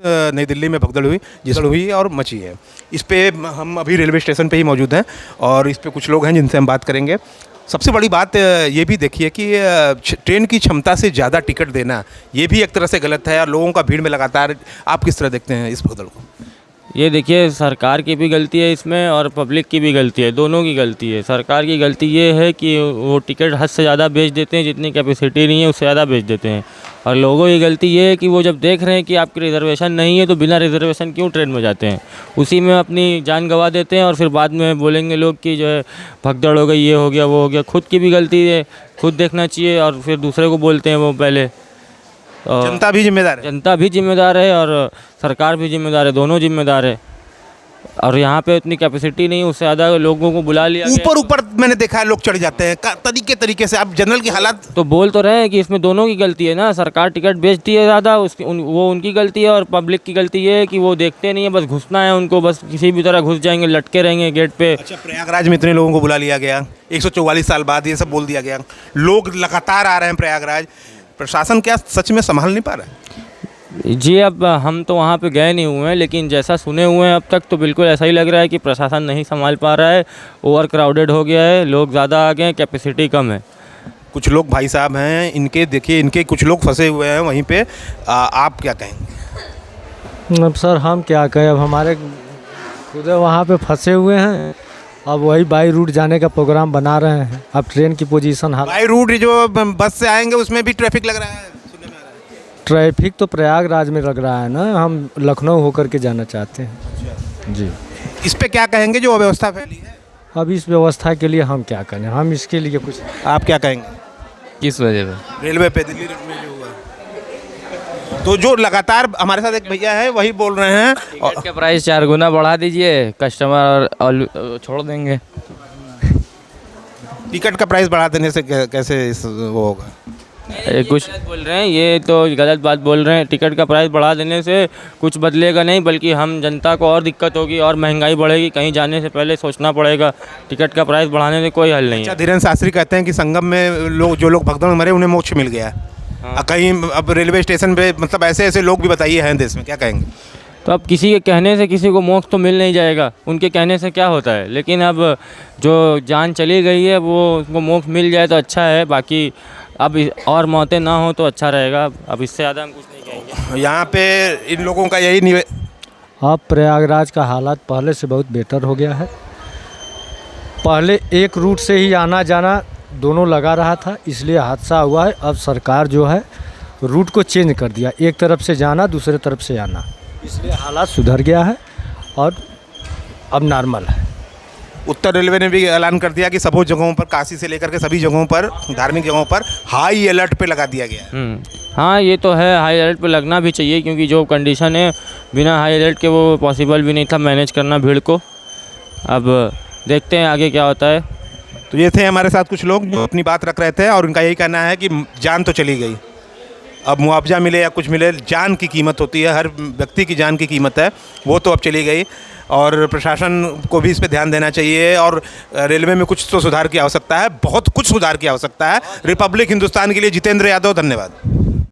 नई दिल्ली में भगदड़ हुई जिसड़ हुई और मची है। इस पे हम अभी रेलवे स्टेशन पे ही मौजूद हैं और इस पे कुछ लोग हैं जिनसे हम बात करेंगे। सबसे बड़ी बात ये भी देखिए कि ट्रेन की क्षमता से ज़्यादा टिकट देना ये भी एक तरह से गलत है और लोगों का भीड़ में लगातार। आप किस तरह देखते हैं इस भगदड़ को? ये देखिए, सरकार की भी गलती है इसमें और पब्लिक की भी गलती है, दोनों की गलती है। सरकार की गलती ये है कि वो टिकट हद से ज़्यादा बेच देते हैं, जितनी कैपेसिटी नहीं है उससे ज़्यादा बेच देते हैं। और लोगों की गलती ये है कि वो जब देख रहे हैं कि आपकी रिजर्वेशन नहीं है तो बिना रिजर्वेशन क्यों ट्रेन में जाते हैं, उसी में अपनी जान गंवा देते हैं और फिर बाद में बोलेंगे लोग कि जो है भगदड़ हो गई, ये हो गया, वो हो गया। खुद की भी गलती है, खुद देखना चाहिए और फिर दूसरे को बोलते हैं वो पहले। जनता भी जिम्मेदार है। जनता भी जिम्मेदार है और सरकार भी जिम्मेदार है, दोनों जिम्मेदार है। और यहाँ पे इतनी कैपेसिटी नहीं, उससे ज़्यादा लोगों को बुला लिया गया। ऊपर मैंने देखा है लोग चढ़ जाते हैं तरीके से। आप जनरल की हालात तो बोल तो रहे हैं कि इसमें दोनों की गलती है ना। सरकार टिकट बेचती है ज़्यादा, वो उनकी गलती है और पब्लिक की गलती ये है कि वो देखते नहीं है, बस घुसना है उनको, बस किसी भी तरह घुस जाएंगे, लटके रहेंगे गेट पे। अच्छा, प्रयागराज में इतने लोगों को बुला लिया गया, 144 साल बाद ये सब बोल दिया गया, लोग लगातार आ रहे हैं प्रयागराज। प्रशासन क्या सच में संभाल नहीं पा रहा है? जी, अब हम तो वहाँ पे गए नहीं हुए हैं, लेकिन जैसा सुने हुए हैं अब तक तो बिल्कुल ऐसा ही लग रहा है कि प्रशासन नहीं संभाल पा रहा है। ओवर क्राउडेड हो गया है, लोग ज़्यादा आ गए हैं, कैपेसिटी कम है। कुछ लोग भाई साहब हैं, इनके देखिए, इनके कुछ लोग फंसे हुए हैं वहीं पे। आप क्या कहेंगे? अब सर हम क्या कहें, अब हमारे खुद वहाँ पे फंसे हुए हैं। अब वही बाई रूट जाने का प्रोग्राम बना रहे हैं। अब ट्रेन की पोजीशन बाई रूट जो बस से आएंगे उसमें भी ट्रैफिक लग रहा है, सुनने में आ रहा है। ट्रैफिक तो प्रयागराज में लग रहा है ना, हम लखनऊ होकर के जाना चाहते हैं जी। इस पे क्या कहेंगे जो अव्यवस्था फैली है? अब इस व्यवस्था के लिए हम क्या करें, हम इसके लिए कुछ। आप क्या कहेंगे? किस वजह पे? रेलवे पे दिल्ली में जो हुआ तो जो लगातार हमारे साथ एक भैया है वही बोल रहे हैं टिकट का प्राइस 4 गुना बढ़ा दीजिए, कस्टमर और छोड़ देंगे। टिकट का प्राइस बढ़ा देने से कैसे वो होगा? कुछ गलत बोल रहे हैं, ये तो गलत बात बोल रहे हैं। टिकट का प्राइस बढ़ा देने से कुछ बदलेगा नहीं, बल्कि हम जनता को और दिक्कत होगी और महंगाई बढ़ेगी। कहीं जाने से पहले सोचना पड़ेगा। टिकट का प्राइस बढ़ाने से कोई हल नहीं है। धीरेन्द्र शास्त्री कहते हैं कि संगम में जो लोग भगदड़ में मरे उन्हें मोक्ष मिल गया। हाँ। कहीं अब रेलवे स्टेशन पे मतलब ऐसे लोग भी बताइए हैं देश में, क्या कहेंगे? तो अब किसी के कहने से किसी को मोक्ष तो मिल नहीं जाएगा, उनके कहने से क्या होता है। लेकिन अब जो जान चली गई है वो उसको मोक्ष मिल जाए तो अच्छा है, बाकी अब और मौतें ना हो तो अच्छा रहेगा। अब इससे ज़्यादा हम कुछ नहीं कहेंगे। यहाँ पे इन लोगों का यही अब प्रयागराज का हालात पहले से बहुत बेहतर हो गया है। पहले एक रूट से ही आना जाना दोनों लगा रहा था, इसलिए हादसा हुआ है। अब सरकार जो है रूट को चेंज कर दिया, एक तरफ से जाना दूसरे तरफ से आना, इसलिए हालात सुधर गया है और अब नॉर्मल है। उत्तर रेलवे ने भी ऐलान कर दिया कि सभी जगहों पर, काशी से लेकर के सभी जगहों पर, धार्मिक जगहों पर हाई अलर्ट पे लगा दिया गया है। हाँ, ये तो है, हाई अलर्ट पे लगना भी चाहिए, क्योंकि जो कंडीशन है बिना हाई अलर्ट के वो पॉसिबल भी नहीं था मैनेज करना भीड़ को। अब देखते हैं आगे क्या होता है। तो ये थे हमारे साथ कुछ लोग जो अपनी बात रख रहे थे और उनका यही कहना है कि जान तो चली गई, अब मुआवजा मिले या कुछ मिले, जान की कीमत होती है, हर व्यक्ति की जान की कीमत है, वो तो अब चली गई। और प्रशासन को भी इस पे ध्यान देना चाहिए और रेलवे में कुछ तो सुधार की आवश्यकता है, बहुत कुछ सुधार की आवश्यकता है। रिपब्लिक हिंदुस्तान के लिए जितेंद्र यादव, धन्यवाद।